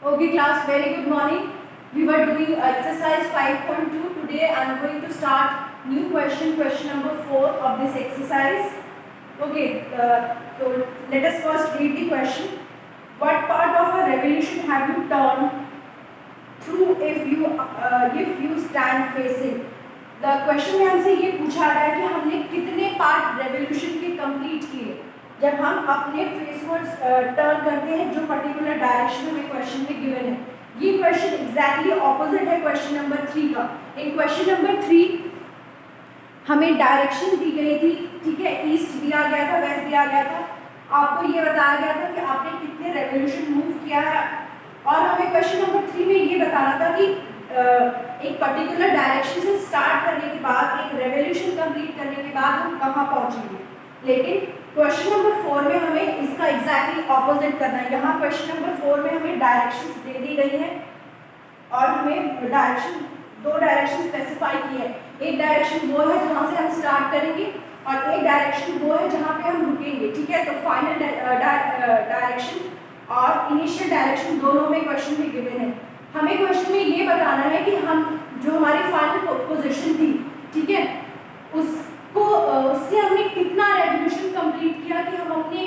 Okay class, very good morning. We were doing exercise 5.2. Today I am going to start new question number 4 of this exercise. Okay, so let us first read the question. What part of a revolution have you turned through if you stand facing? The question में हमसे ये पूछा रहा है कि हमने कितने part revolution के कंप्लीट किए जब हम अपने फेसवर्ड्स टर्न करते हैं जो पर्टिकुलर डायरेक्शन में क्वेश्चन में गिवन है। ये क्वेश्चन एग्जैक्टली ऑपोजिट है क्वेश्चन नंबर 3 का। इन क्वेश्चन नंबर 3 हमें डायरेक्शन दी गई थी, ठीक है, ईस्ट दिया गया था, वेस्ट दिया गया था, आपको ये बताया गया था कि आपने कितने रेवोल्यूशन मूव किया है और हमें क्वेश्चन नंबर 3 में ये बताना था कि एक पर्टिकुलर डायरेक्शन से स्टार्ट करने के बाद एक रेवोल्यूशन कंप्लीट करने के बाद हम कहाँ पहुँचेंगे। लेकिन क्वेश्चन नंबर 4 में हमें इसका एग्जैक्टली ऑपोजिट करना है। यहाँ क्वेश्चन नंबर 4 में हमें डायरेक्शंस दे दी गई हैं और हमें दो डायरेक्शन स्पेसिफाई की है। एक डायरेक्शन वो है जहाँ से हम स्टार्ट करेंगे और एक डायरेक्शन वो है जहाँ पे हम रुकेंगे, ठीक है। तो फाइनल डायरेक्शन और इनिशियल डायरेक्शन दोनों में क्वेश्चन में गिवन है। हमें क्वेश्चन में ये बताना है कि हम जो हमारी फाइनल पोजीशन थी, ठीक है, उससे हमने कितना रेवोल्यूशन कंप्लीट किया कि हम अपने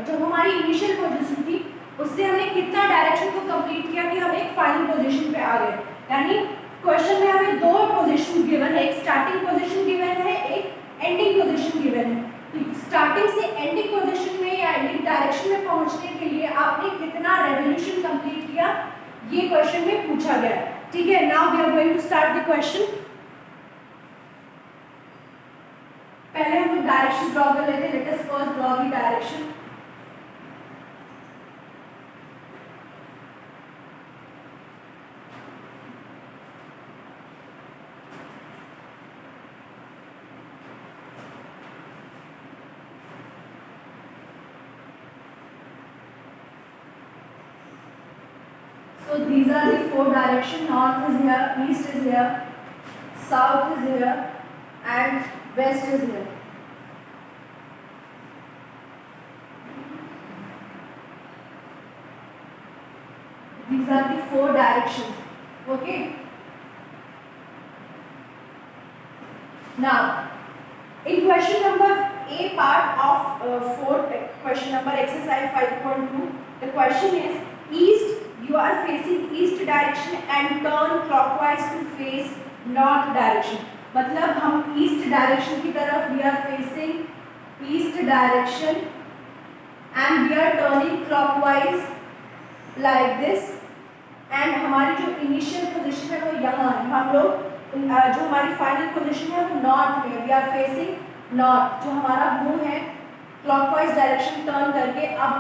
जो हमारी इनिशियल पोजीशन थी उससे हमने कितना डायरेक्शन को कंप्लीट किया कि हम एक फाइनल पोजीशन पे आ गए। यानी क्वेश्चन में हमें दो पोजीशन गिवन है, एक स्टार्टिंग पोजीशन गिवन है, एक एंडिंग पोजीशन गिवन है। तो स्टार्टिंग से एंडिंग पोजीशन में या एंडिंग डायरेक्शन में पहुंचने के लिए आपने कितना रेवोल्यूशन कंप्लीट किया, ये क्वेश्चन में पूछा गया है, ठीक है। Now we are going to start the question. पहले हम लोग डायरेक्शन ड्रॉ कर लेते हैं। Let us first draw the direction. So these are the four directions. North is here, east is here, south is here, and west is here. These are the four directions. Okay. Now, in question number A part of question number exercise 5.2, the question is east. You are facing east direction and turn clockwise to face north direction. मतलब हम east direction की तरफ we are facing east direction and we are turning clockwise like this and हमारी जो initial position है वो यहाँ है। हम लोग जो हमारी फाइनल पोजीशन है वो नॉर्थ में, we are facing नॉर्थ। जो हमारा मुंह है क्लॉकवाइज डायरेक्शन टर्न करके अब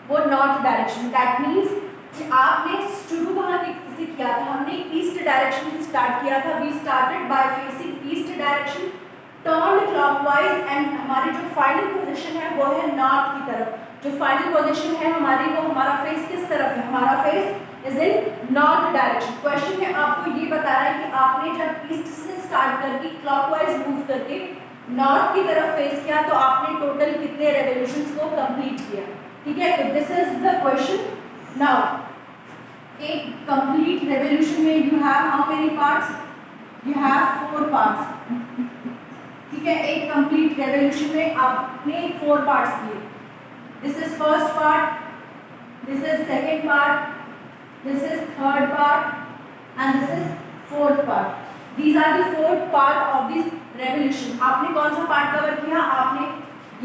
वो नॉर्थ डायरेक्शन। दैट मीन्स कि आपने शुरू कहाँ से किया था, हमने ईस्ट डायरेक्शन से स्टार्ट किया था। We started by facing east direction, turn clockwise and हमारी जो फाइनल पोजीशन है वो है नॉर्थ की तरफ। जो फाइनल पोजीशन है हमारी वो हमारा फेस किस तरफ है, हमारा face is in north direction. Question में आपको ये बता रहा है कि आपने जब ईस्ट से स्टार्ट करके क्लॉकवाइज मूव करके नॉर्थ की तरफ फेस किया तो आपने टोटल कितने रेवोल्यूशंस को कंप्लीट किया, ठीक है। तो this is the question. Now एक कंप्लीट रेवोल्यूशन में you have how many parts, you have 4 parts, ठीक है। एक कंप्लीट रेवोल्यूशन में आपने 4 पार्ट्स किए। This is first part, this is second part, this is third part and this is fourth part. These are the 4 part of this revolution. आपने कौन सा part cover किया, आपने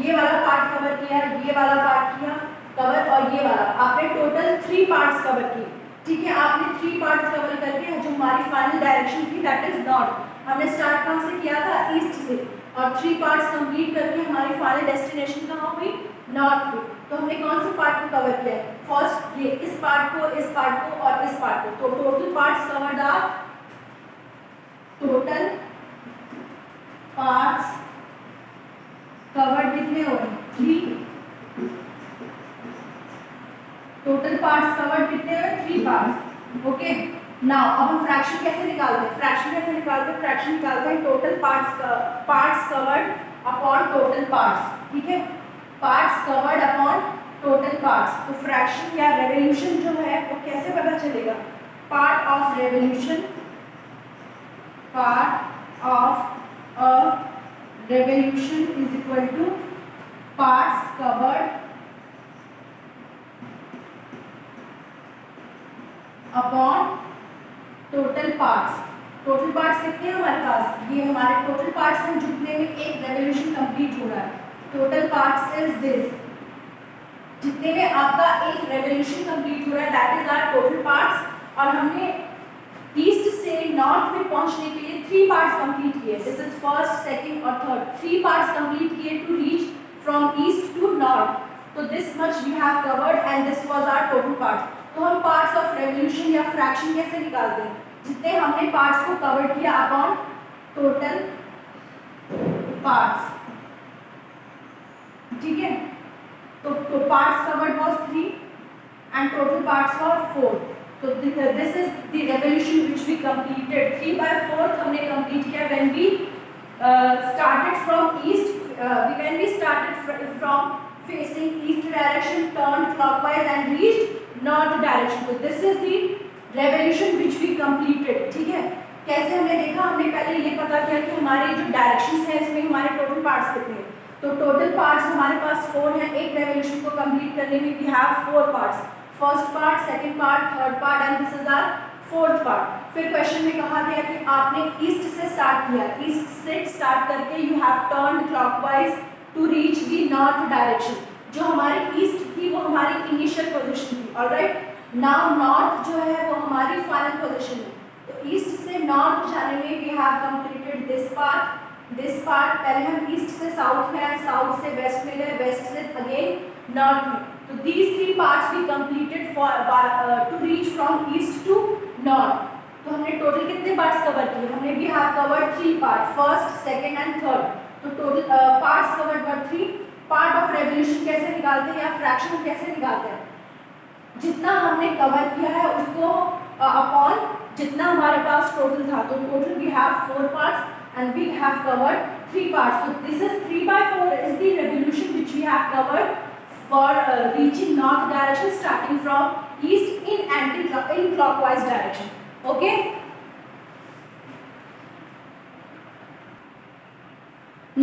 ये वाला पार्ट कवर किया, ये वाला पार्ट किया कवर और ये वाला, आपने टोटल 3 पार्ट्स कवर किए, ठीक है। आपने 3 पार्ट्स कवर करके जो हमारी फाइनल डायरेक्शन थी दैट इज नॉर्थ। हमने स्टार्ट कहाँ से किया था, ईस्ट से, और 3 पार्ट्स कंप्लीट करके हमारी फाइनल डेस्टिनेशन कहाँ हुई, नॉर्थ पे। तो हमने कौन से पार्ट को कवर किया है, फर्स्ट ये इस पार्ट को, इस पार्ट को और इस पार्ट को। तो total parts covered are, total parts covered कितने हो रहे, 3। टोटल पार्ट्स कवर्ड कितने हुए, 3 पार्ट्स। ओके, नाउ अब हम फ्रैक्शन कैसे निकालते हैं, फ्रैक्शन निकालते हैं total parts covered upon total parts, ठीक है। Parts covered upon total parts. तो फ्रैक्शन या रेवोल्यूशन जो है वो कैसे पता चलेगा? Part of revolution, part of a revolution is equal two parts covered upon total parts. Total parts कितने हैं हमारे पास? ये हमारे टोटल पार्ट्स हैं जितने में एक रेवोल्यूशन कंप्लीट हो रहा है। टोटल पार्ट्स इज दिस, जितने में आपका एक रेवोल्यूशन कंप्लीट हो रहा है, that is our total parts. और हमने ईस्ट से नॉर्थ में पहुंचने के लिए 3 पार्ट्स कंप्लीट किए। दिस इज फर्स्ट, सेकंड और थर्ड। 3 पार्ट्स कंप्लीट किए to reach from east to north. तो this much we have covered and this was our total parts. तो हम पार्ट्स ऑफ रेवोल्यूशन या फ्रैक्शन कैसे निकालते हैं? जितने हमने पार्ट्स को कवर किया अपॉन टोटल पार्ट्स, ठीक है। तो parts covered was 3 and total parts were 4. So this is the revolution which we completed. 3/4 हमने complete किया when we started from east. When we started from facing east direction, turned clockwise and reached north direction. So this is the revolution which we completed. ठीक है। कैसे हमने देखा? हमने पहले ये पता किया कि हमारे जो डायरेक्शंस हैं इसमें हमारे टोटल पार्ट्स कितने हैं। तो टोटल पार्ट्स हमारे पास 4 हैं। एक रेवोल्यूशन को कंप्लीट करने में we have 4 parts, first part, second part, third part and this is our fourth part. फिर क्वेश्चन में कहा गया कि आपने ईस्ट से स्टार्ट किया, ईस्ट से स्टार्ट करके you have turned clockwise to reach the north direction. जो हमारी ईस्ट थी वो हमारी इनिशियल पोजीशन थी, ऑलराइट। नाउ नॉर्थ जो है वो हमारी फाइनल पोजीशन है। तो ईस्ट से नॉर्थ जाने में we have completed this part, this part. पहले हम ईस्ट से साउथ में आए, साउथ से वेस्ट में गए, वेस्ट से अगेन नॉर्थ में। तो these 3 parts we completed for to reach from east to north. तो हमने टोटल कितने पार्ट्स कवर किए? हमने भी have covered 3 part, first, second and third. तो total parts covered were 3। Part of revolution कैसे निकालते हैं या फ्रैक्शन कैसे निकालते हैं? जितना हमने कवर किया है उसको अपॉन जितना हमारे पास टोटल था। तो total we have 4 parts and we have covered 3 parts. So this is 3/4 is the revolution which we have covered for reaching north direction starting from east in clockwise direction. Okay.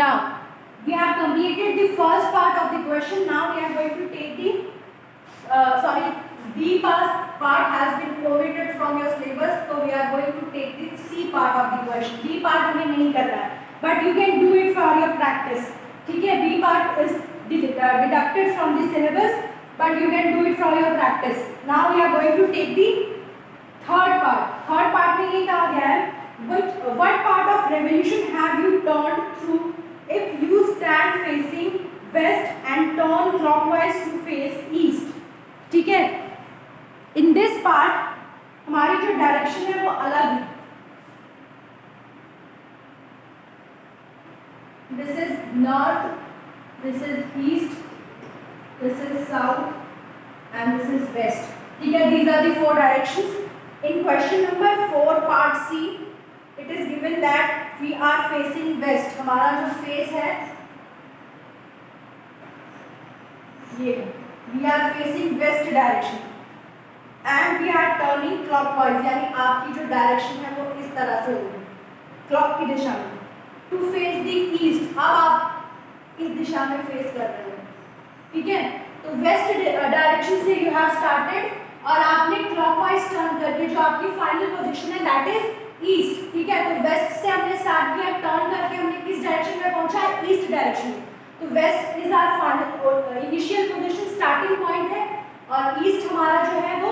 Now we have completed the first part of the question. Now we are going to take the B part has been omitted from your syllabus, so we are going to take the C part of the question. B part हमें नहीं करना है, but you can do it for your practice. ठीक है? B part is deducted from the syllabus, but you can do it for your practice. Now we are going to take the third part. Third part में ये कहा गया है what part of revolution have you turned through if you stand facing west and turn clockwise to face east. ठीक है? In this part हमारी जो direction है वो अलग है। This is north, this is east, this is south and this is west. ठीक है? These are the 4 directions. In question number 4 part C, it is given that we are facing west. हमारा जो face है ये, we are facing west direction and we are turning clockwise, यानी आपकी जो direction है वो इस तरह से होगी, क्लॉक की दिशा में, to face the east. अब आप इस दिशा में फेस कर रहे हो, ठीक है? तो वेस्ट डायरेक्शन से यू हैव स्टार्टेड और आपने क्लॉकवाइज टर्न करके जो आपकी फाइनल पोजीशन है दैट इज ईस्ट, ठीक है? तो वेस्ट से हमने स्टार्ट किया, टर्न करके हमने किस डायरेक्शन में पहुंचा है? ईस्ट डायरेक्शन में। तो west is our final initial position, starting point है और ईस्ट हमारा जो है वो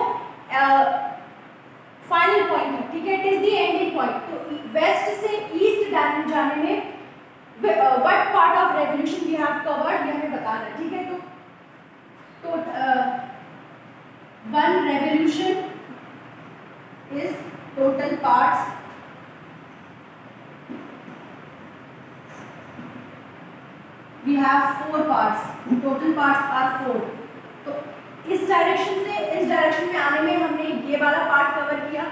फाइनल पॉइंट है, ठीक है? It is the ending point. तो वेस्ट से ईस्ट जाने में what part of revolution we have covered ये हमें बताना है, ठीक है? तो one revolution is total parts we have 4 parts, total parts are 4. तो इस डायरेक्शन से इस डायरेक्शन में आने में हमने ये वाला पार्ट कवर किया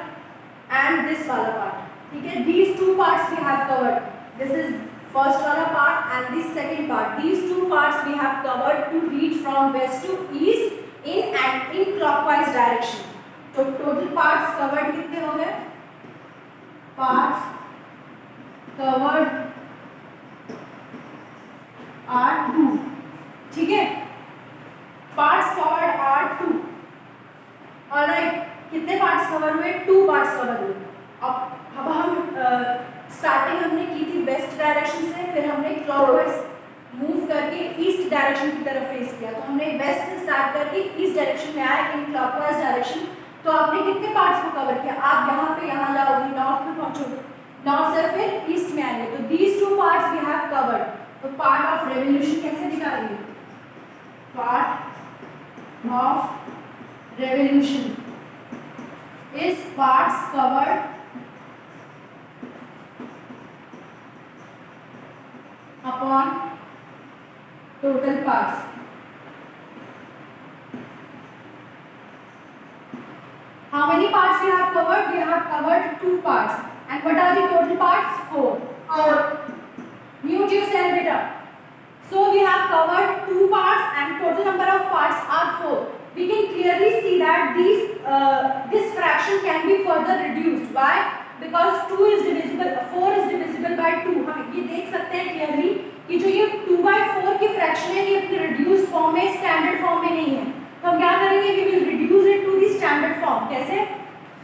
एंड दिस वाला पार्ट, ठीक है? These 2 parts we have covered. This is first वाला part and the second part. These two parts we have covered to reach from west to east in clockwise direction. तो total parts covered कितने हो गए? Parts covered are 2. ठीक है, parts covered are 2. Alright, कितने parts cover हुए? 2 parts cover हुए. अब हम स्टार्टिंग हमने की थी वेस्ट डायरेक्शन से, फिर हमने क्लॉकवाइज मूव करके ईस्ट डायरेक्शन की तरफ फेस किया. तो हमने वेस्ट से स्टार्ट करके ईस्ट डायरेक्शन में आए इन क्लॉकवाइज डायरेक्शन. तो आपने कितने पार्ट्स को कवर किया? आप यहाँ पे यहाँ जाओगे, नॉर्थ में पहुँचोगे, नॉर्थ से फिर ईस्ट में आएंगे. तो these 2 parts we have covered. तो पार्ट ऑफ रेवोल्यूशन कैसे निकालेंगे? Part of revolution is parts covered upon total parts. How many parts we have covered? We have covered 2 parts. And what are the total parts? 4. Mute yourself, beta. So we have covered 2 parts and total number of parts are 4. We can clearly see that this fraction can be further reduced. Why? Because 4 is divisible by 2. हम ये देख सकते हैं clearly कि जो ये 2/4 की fraction है, ये अपने reduced form में, standard form में नहीं है. तो हम क्या करेंगे? We will reduce it to the standard form. कैसे?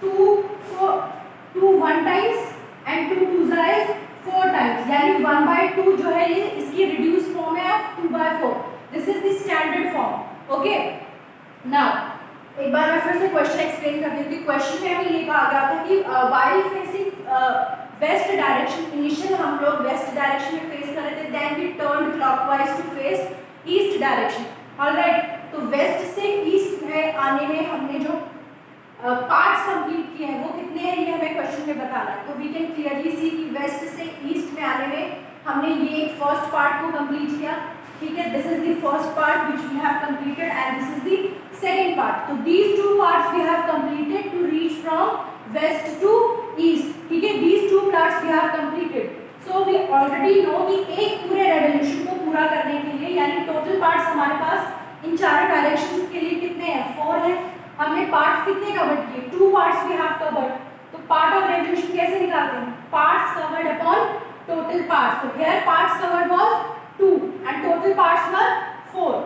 2 1 times and 2 2s is 4 times. यानी 1/2 जो है ये इसकी reduced form है of 2/4. This is the standard form. Okay. Now एक बार मैं फिर से क्वेश्चन एक्सप्लेन कर देती हूँ. क्वेश्चन में हमें ये कहा गया था कि while facing west direction, initial हम लोग वेस्ट डायरेक्शन में फेस कर रहे थे, then we turn clockwise to face east direction. Alright, तो वेस्ट से ईस्ट में आने में हमने जो पार्ट्स कंप्लीट किए हैं वो कितने हैं ये हमें क्वेश्चन में बताना है. तो वी कैन क्लियरली सी कि वेस्ट से ईस्ट में आने में हमने ये फर्स्ट पार्ट को कंप्लीट किया. ठीक है, this is the first part which we have completed and this is the second part. तो these 2 parts we have completed to reach from west to east. ठीक है, these 2 parts we have completed. So we already know कि एक पूरे revolution को पूरा करने के लिए, यानी टोटल पार्ट्स हमारे पास इन 4 डायरेक्शंस के लिए कितने हैं? 4 है. हमने पार्ट्स कितने कवर किए? 2 पार्ट्स वी हैव कवर्ड. तो पार्ट ऑफ रेवोल्यूशन कैसे निकालते हैं? Parts covered upon total parts. तो here parts covered was 2 and total parts were 4.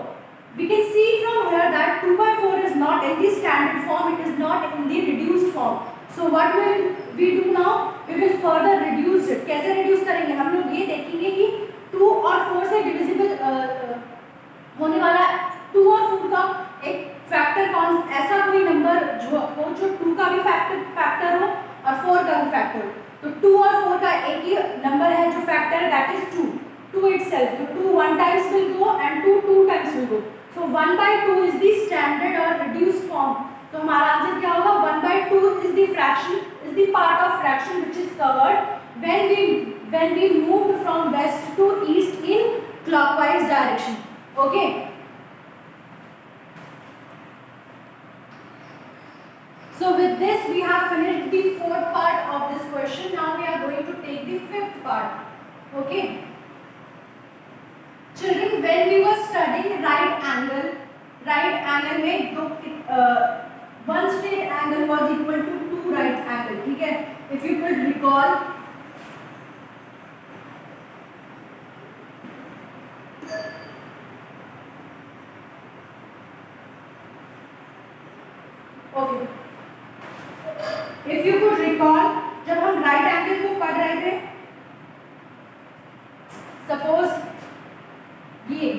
We can see from here that 2/4 is not in the standard form, it is not in the reduced form. So what will we do now? We will further reduce it. कैसे reduce करेंगे? हम लोग ये देखेंगे कि 2 और 4 से divisible होने वाला 2 और 4 का एक फैक्टर कौन, ऐसा कोई नंबर जो 2 का भी फैक्टर हो और 4 का भी फैक्टर हो. तो 2 और 4 का एक ही नंबर है जो factor, that is 2 itself. So 2 1 times will go and 2 2 times will go. So 1/2 is the standard or reduced form. तो हमारा आंसर क्या होगा? 1/2 is the fraction, is the part of fraction which is covered when we moved from west to east in clockwise direction. Okay. So with this we have finished the 4th part of this question. Now we are going to take the 5th part. Okay. Children, when we were studying right angle में दो one straight angle was equal to 2 right angle. ठीक है, if you could recall, okay, if you could recall, जब हम right angle को पढ़ रहे थे, suppose ये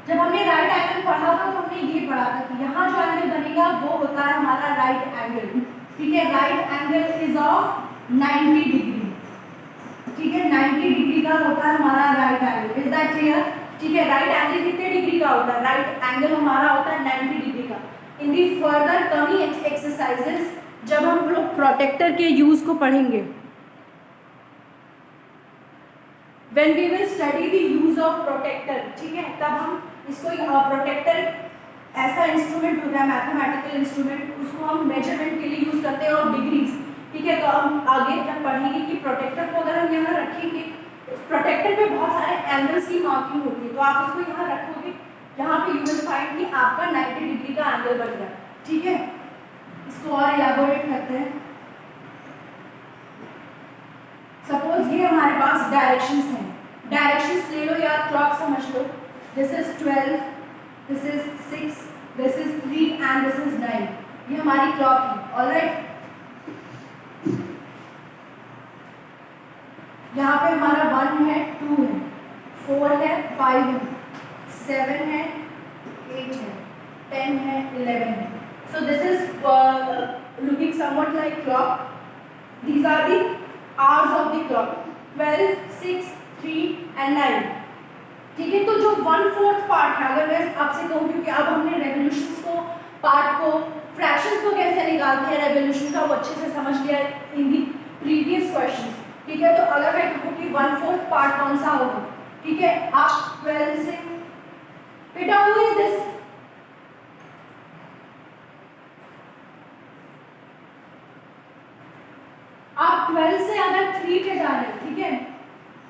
जब हमने राइट एंगल पढ़ा था तो हमने ये पढ़ा था कि यहाँ जो एंगल बनेगा वो होता है हमारा राइट एंगल. ठीक है, right angle is of 90 degree. ठीक है, 90 डिग्री का होता है हमारा right angle. Is that clear? ठीक है, राइट एंगल कितने डिग्री का होता है? राइट एंगल हमारा होता है 90 डिग्री का. इन दी फर्दर कमिंग एक्सरसाइजेस जब हम लोग प्रोटेक्टर के यूज को पढ़ेंगे, when we will study the use of protector, ठीक है, तब हम इसको प्रोटेक्टर ऐसा इंस्ट्रूमेंट होता है, मैथमेटिकल इंस्ट्रूमेंट, उसको हम मेजरमेंट के लिए यूज करते हैं और डिग्रीज. ठीक है, तो हम आगे जब पढ़ेंगे कि प्रोटेक्टर को अगर हम यहाँ रखेंगे प्रोटेक्टर पे बहुत सारे एंगल्स की मार्किंग होती है, तो आप इसको यहाँ रखोगे, यहाँ पे यू विल फाइंड कि आपका 90 डिग्री का एंगल बन रहा है। ठीक है, इसको और इलैबोरेट करते हैं। सपोज ये हमारे पास डायरेक्शंस हैं, डायरेक्शंस ले लो या क्लॉक समझ लो। This is 12, this is 6, this is 3 and this is 9। ये हमारी क्लॉक है। ऑलराइट, यहाँ पे हमारा 1 है, 2 है, 4 है, 5 है, 7 है, 8 है, 10 है, 11 है। So this is looking somewhat like clock. These are the hours of the clock, 12, 6, 3 and 9। ठीक है, तो जो 1/4 पार्ट है, अगर मैं आपसे कहूँ, क्योंकि अब हमने रेवोल्यूशंस को, पार्ट को, फ्रैक्शंस को कैसे निकालते हैं रेवोल्यूशन का, वो अच्छे से समझ लिया इन दी प्रीवियस क्वेश्चंस। ठीक है, तो अगर मैं कहूँ कि 1/4 पार्ट कौन सा होगा, ठीक है, आप 12 से, बेटा हु इज दिस, आप 12 से अगर 3 पे जा रहे हैं, ठीक है,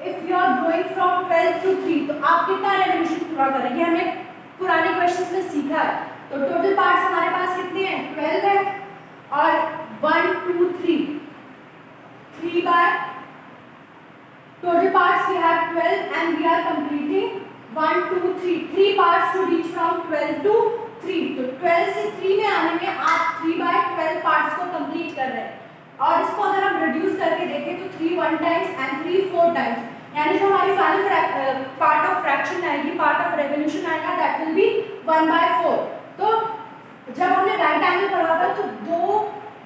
if you are going from 12 to 3, तो आप कितना रेवोल्यूशन पूरा करेंगे, हमने पुराने क्वेश्चंस में सीखा है। तो टोटल पार्ट्स हमारे पास कितने हैं, 12 है, और 1 2 3 3 बार, total parts we have 12 and we are completing 1 2 3 parts to reach from 12 to 3। तो 12 से 3 में आने में आप 3/12 पार्ट्स को कंप्लीट कर रहे हैं, और इसको अगर हम रिड्यूस करके देखें तो 3 1 टाइम्स एंड 3 4 टाइम्स, यानी जो हमारी फाइनल पार्ट ऑफ फ्रैक्शन आएगी, पार्ट ऑफ रेवोल्यूशन आएगा, दैट विल बी 1/4। तो जब हमने राइट एंगल पढ़ा था, तो दो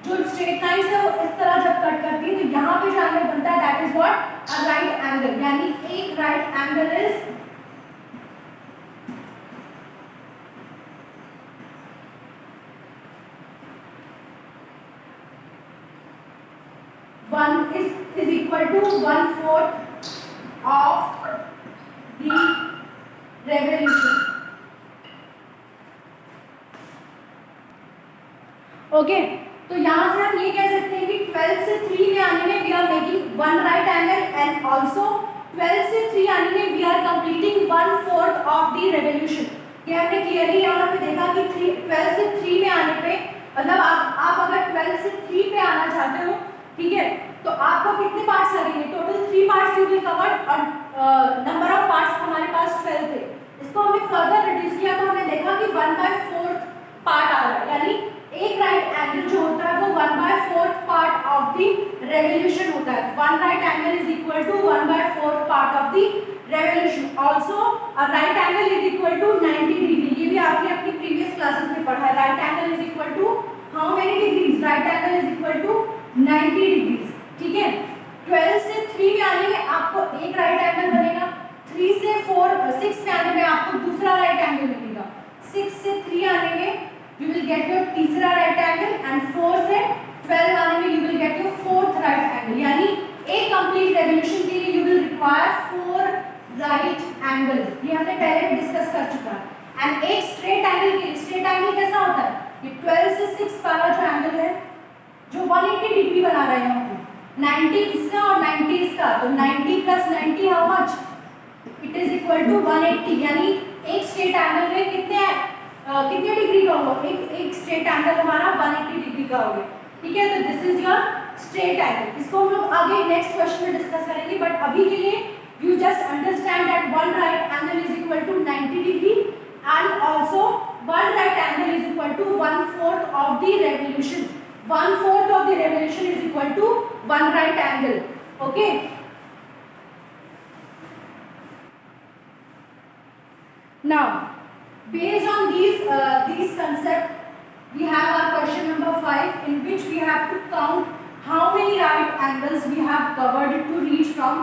जो स्ट्रेट लाइंस है वो इस तरह जब कट करती है, तो यहाँ पे जो एंगल बनता है that is what, a right angle. यानी एक right angle is is equal to 1/4 of the revolution। Okay, तो यहाँ से हम ये कह सकते हैं कि 12 से 3 में आने में we are making 1 right angle, and also 12 से 3 आने में we are completing 1/4 of the revolution. ये हमने क्लियरली यहाँ पे देखा कि 12 से 3 में आने पे, मतलब आप अगर 12 से 3 पे आना चाहते हो, ठीक है, तो आपको कितने पार्ट्स लगेंगे, total 3 parts you will cover, और नंबर ऑफ पार्ट्स हमारे पास 12 थे। इसको हमने फर्दर रिड्यूस किया तो हमने देखा कि 1/4 पार्ट आ रहा है, यानी एक राइट एंगल जो होता है वो 1/4 पार्ट ऑफ द रेवोल्यूशन होता है। 1 right angle is equal to 1/4 part of the revolution. Also a right angle is equal to 90 degree. ये भी आपने अपनी प्रीवियस क्लासेस में पढ़ा है। Right angle is equal to how many degrees, right angle is equal to 90 degrees. ठीक है, 12 से 3 में आने में आपको एक राइट एंगल बनेगा, 3 से 6 में आने में आपको दूसरा राइट एंगल मिलेगा, 6 से 3 आने में you will get your तीसरा राइट एंगल, एंड 4 से 12 आने में you will get your fourth right angle. यानी एक कंप्लीट रेवोल्यूशन के लिए you will require 4 right angle. ये हमने पहले भी डिस्कस कर चुका है। एंड एक स्ट्रेट एंगल के लिए, स्ट्रेट एंगल कैसा होता है, ये 12 से 6 वाला जो एंगल है, जो 180 डिग्री बना रहे हैं हम, 90 इसका और 90 इसका, तो 90 plus 90 how much, it is equal to 180। यानी एक स्ट्रेट एंगल में कितने डिग्री का होगा, एक स्ट्रेट एंगल हमारा 180 डिग्री का होगा। ठीक है, तो this is your straight angle. इसको हम लोग आगे नेक्स्ट क्वेश्चन में डिस्कस करेंगे, बट अभी के लिए you just understand that 1 right angle is equal to 90 degree, and also 1 right angle is equal to 1/4 of the revolution. 1/4 of the revolution is equal to 1 right angle. Okay, now based on these concepts, we have our question number 5, in which we have to count how many right angles we have covered to reach from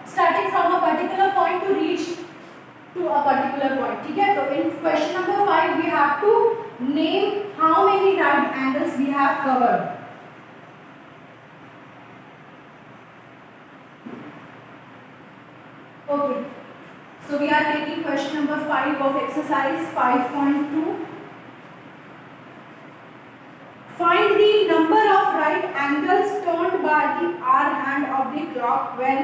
starting from a particular point to reach to a particular point. ठीक है, तो in question number 5 we have to name how many right angles we have covered. Okay, so we are taking question number 5 of exercise 5.2. Find the number of right angles turned by the hour hand of the clock when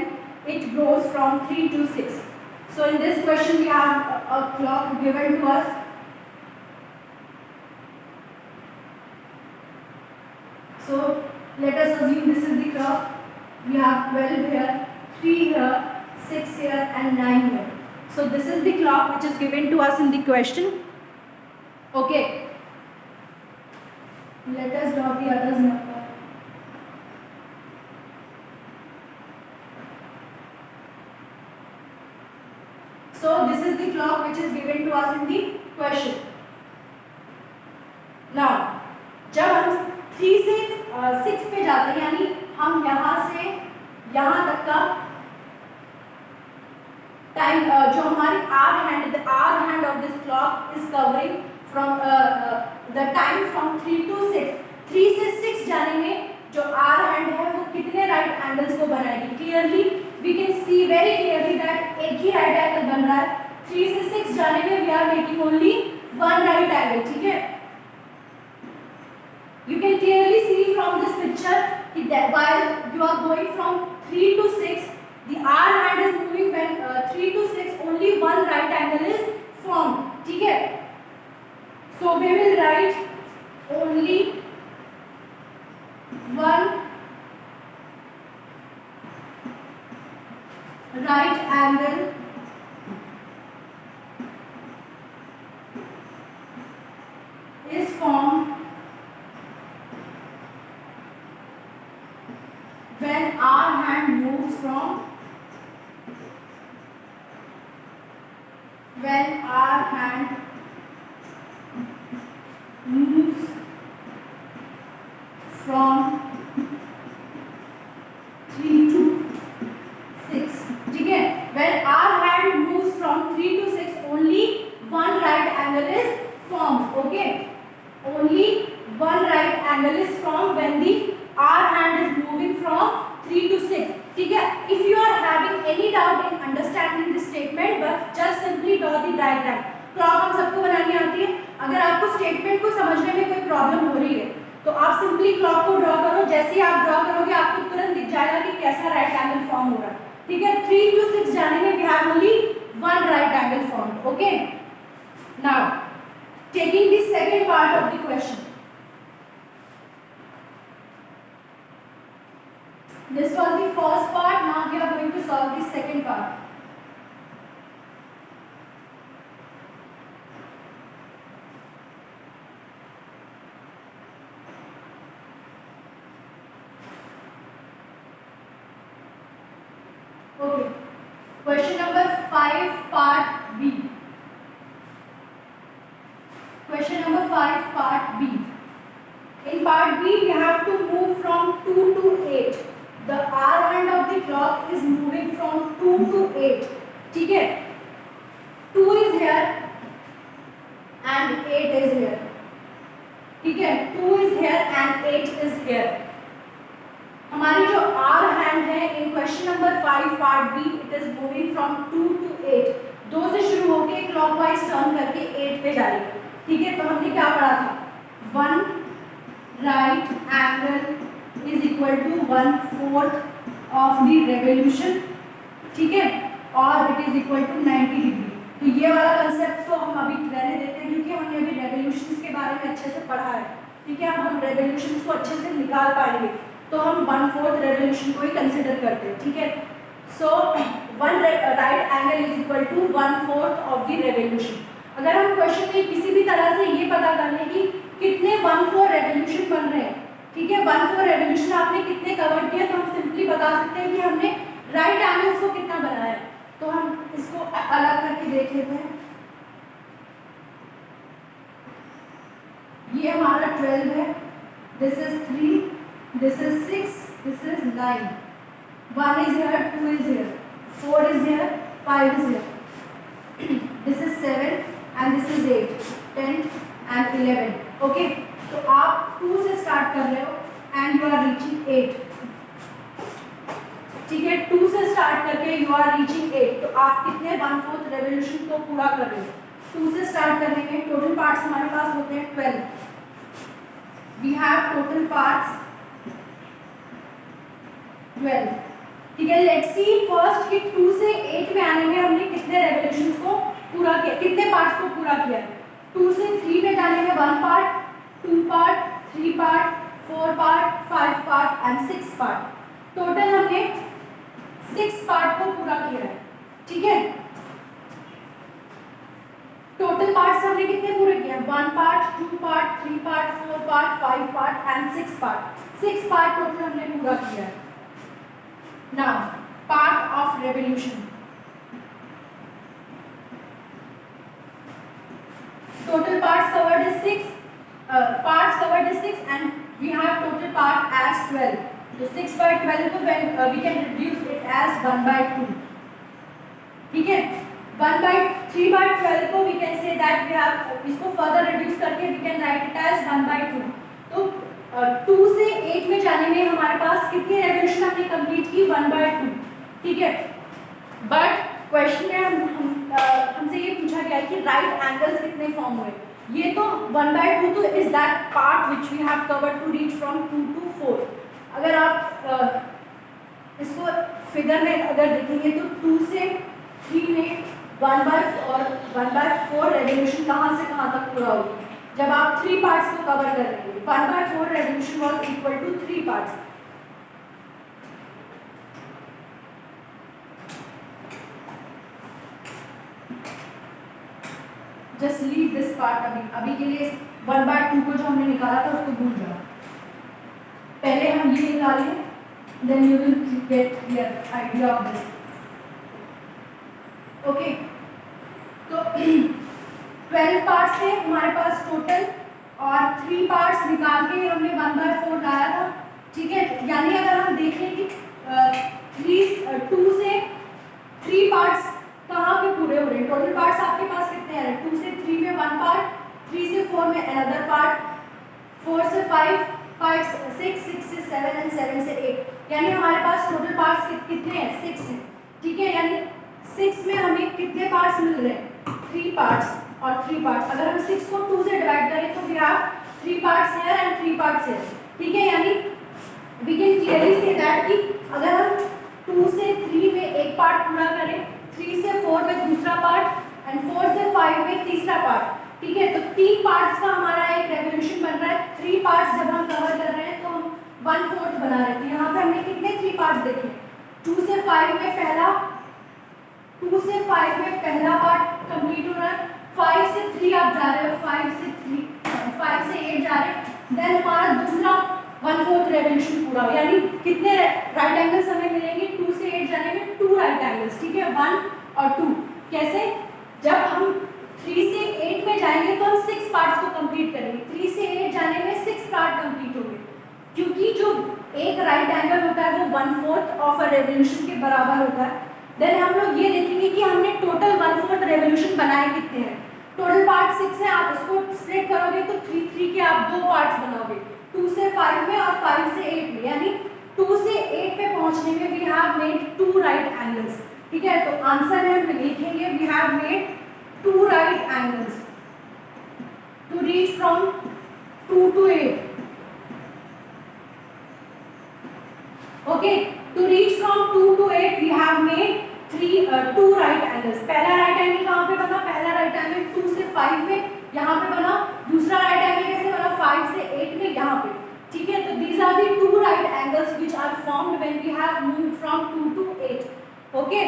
it grows from 3 to 6. So in this question we have a clock given to us. So let us assume this is the clock. We have 12 here, 3 here, 6 here and 9 here. So this is the clock which is given to us in the question. Okay. Let us draw the others number. So this is the clock which is given to us in the question. Now जब हम 3 से 6 पे जाते हैं, यानी हम यहाँ से यहाँ तक का टाइम जो हमारी our hand of this clock is covering from the time from 3 to 6. 3 से 6 जाने में जो आर हैंड है वो कितने राइट एंगल्स को बनाएगी? Clearly we can see very clearly that एक ही राइट एंगल बन रहा है. 3 से 6 जाने में we are making only one right angle. ठीक है, you can clearly see from this picture that while you are going from 3 to 6, the R hand is moving when 3 to 6 only one right angle is formed. ठीक है, so we will write only one right angle is formed when our hand moves from from 3 to 6. ठीक है, when our hand moves from 3 to 6 only one right angle is formed. Okay, only one right angle is formed when the our hand is moving from 3 to 6. ठीक है, if you are having any doubt in understanding this statement, but just simply draw the diagram. Clock हम सबको बनानी आती है. अगर आपको statement को समझने में कोई प्रॉब्लम हो रही है तो आप सिंपली क्लॉक को ड्रॉ करो. जैसे ही आप ड्रॉ करोगे आपको तुरंत दिख जाएगा कि कैसा राइट एंगल फॉर्म हो रहा है. ठीक है, 3 to 6 जाने में we have only one right angle form. Okay, now taking the second part of the question. This was the first part. Now we are going to solve the second part. Okay. Question number 5, part B. Question number 5, part B. In part B, we have to move from 2 to 8. The R hand of the clock is moving from 2 to 8. ठीक है, 2 is here and 8 is here. ठीक है, 2 is here and 8 is here. हमारी जो R hand है in question number 5 part B, it is moving from 2 to 8. 2 से शुरू होके clockwise turn करके 8 पे जा रही है. ठीक है, तो हमने क्या पढ़ा था? 1 right angle is equal to 1/4 of the revolution. ठीक है, और it is equal to 90 degree. तो ये वाला कंसेप्ट तो हम अभी रहने देते हैं क्योंकि हमने अभी रेवोल्यूशंस के बारे में अच्छे से पढ़ा है. ठीक है, अब हम रेवोल्यूशंस को अच्छे से निकाल पाएंगे तो हम 1/4 रेवोल्यूशन को ही कंसिडर करते हैं. ठीक है, so 1 right angle is equal to 1/4 of the revolution. अगर हम क्वेश्चन में किसी भी तरह से ये पता कर लें कि कितने 1/4 रेवोल्यूशन बन रहे हैं, ठीक है, 1/4 रेवोल्यूशन आपने कितने कवर किए, तो हम सिंपली बता सकते हैं कि हमने राइट एंगल्स को कितना बनाया है. तो हम इसको अलग करके देख लेते हैं. ये हमारा 12 है, this is 3, this is 6, this is 9. 1 is here, 2 is here, 4 is here, 5 is here. This is 7 and this is 8, 10 and 11. Okay, तो आप 2 से स्टार्ट कर रहे हो and you are reaching 8. ठीक है, 2 से स्टार्ट करके you are reaching 8. तो आप कितने 1/4 रेवोल्यूशन को पूरा कर रहे हो? 2 से स्टार्ट करने में टोटल पार्ट्स हमारे पास होते हैं 12. We have total parts 12. ठीक है, लेट्स सी फर्स्ट कि 2 से 8 में आने में हमने कितने रेवोल्यूशंस को पूरा किया, कितने पार्ट्स को पूरा किया। 2 से 3 में जाने में 1 part, 2 part, 3 part, 4 part, 5 part and 6 part. Total हमने 6 पार्ट को पूरा किया है। ठीक है, टोटल पार्ट्स हमने कितने पूरे किए? 1 part, 2 part, 3 part, 4 part, 5 part and 6 part. 6 part total हमने पूरा किया है। Now, part of revolution. Total parts covered is 6. Parts covered is 6, and we have total part as 12. So 6 by 12 को when we can reduce it as 1 by 2. ठीक है, 3 by 12 को we can say that we have इसको further reduce करके we can write it as 1 by 2. तो 2 से 8 में जाने में हमारे पास कितनी रेवोल्यूशन हमने कंप्लीट की? 1 by 2। ठीक है, बट क्वेश्चन में हमसे ये पूछा गया है कि राइट एंगल्स कितने फॉर्म हुए। ये तो 1 by 2 तो is that part which we have covered to reach from 2 to 4। अगर आप इसको फिगर में अगर देखेंगे तो 2 से 3 में 1 by 4 रेवोल्यूशन कहाँ से कहाँ तक पूरा होगी जब आप 3 पार्ट्स को कवर कर रहे हैं। 1 by 4 revolution was equal to 3 parts. Just leave this part अभी के लिए 1 by 2 को जो हमने निकाला था उसको भूल जाओ। पहले हम ये निकालें, then you will get clear idea of this. Okay, तो 12 पार्ट्स थे हमारे पास टोटल और 3 पार्ट्स निकाल के हमने 1 by 4 लाया था। ठीक है, यानी अगर हम देखें कि 2 से 3 पार्ट्स कहाँ पे पूरे हो रहे हैं। टोटल पार्ट्स आपके पास कितने आ रहे हैं? 2 से 3 में 1 पार्ट, 3 से 4 में अनदर पार्ट, 4 से 5, 5 से 6, 6 से 7 एंड 7 से 8। यानी हमारे पास टोटल पार्ट्स कितने हैं? 6 हैं। ठीक है, यानी 6 में हमें कितने पार्ट्स मिल रहे हैं? 3 पार्ट्स और 3 पार्ट्स। अगर हम 6 को 2 से डिवाइड करें तो we have 3 parts here and 3 parts here. ठीक है, यानी we can clearly see that कि अगर हम 2 से 3 में एक पार्ट पूरा करें, 3 से 4 में दूसरा पार्ट एंड 4 से 5 में तीसरा पार्ट। ठीक है, तो 3 पार्ट्स का हमारा एक रेवोल्यूशन बन रहा है। 3 पार्ट्स जब हम कवर कर रहे हैं तो हम 1/4 बना रहे थे। यहाँ पे हमने कितने 3 पार्ट्स देखे? 2 से 5 में पहला पार्ट कंप्लीट हो रहा है। 5 से 3 आप जा रहे हो, 5 से 8 जा रहे हैं, देन हमारा दूसरा 1/4 रेवोल्यूशन पूरा हो। यानी कितने राइट एंगल्स हमें मिलेंगे? 2 से 8 जाने में 2 राइट एंगल्स। ठीक है, 1 और 2। कैसे? जब हम 3 से 8 में जाएंगे तो हम 6 पार्ट्स को कंप्लीट करेंगे। 3 से 8 जाने में 6 पार्ट कंप्लीट होंगे, क्योंकि जो एक राइट एंगल होता है वो 1/4 ऑफ अ रेवोल्यूशन के बराबर होता है। देन हम लोग ये देखेंगे कि हमने टोटल 1/4 रेवोल्यूशन बनाए कितने हैं। टोटल पार्ट 6 है, आप इसको स्प्लिट करोगे तो 3 के आप 2 पार्ट्स बनाओगे, 2 से 5 में और 5 से 8 में। यानी 2 से 8 पे पहुंचने में we have made 2 right angles. ठीक है, तो आंसर है हम लिखेंगे we have made 2 right angles to reach from 2 to 8। Okay, to reach from 2 to 8 we have made 2 right angles. पहला राइट एंगल कहाँ पे बना? पहला राइट एंगल 2 से 5 में यहाँ पे बना। दूसरा राइट एंगल कैसे बना? 5 से 8 में यहाँ पे। ठीक है, तो these are the 2 right angles which are formed when we have moved from 2 to 8. Okay.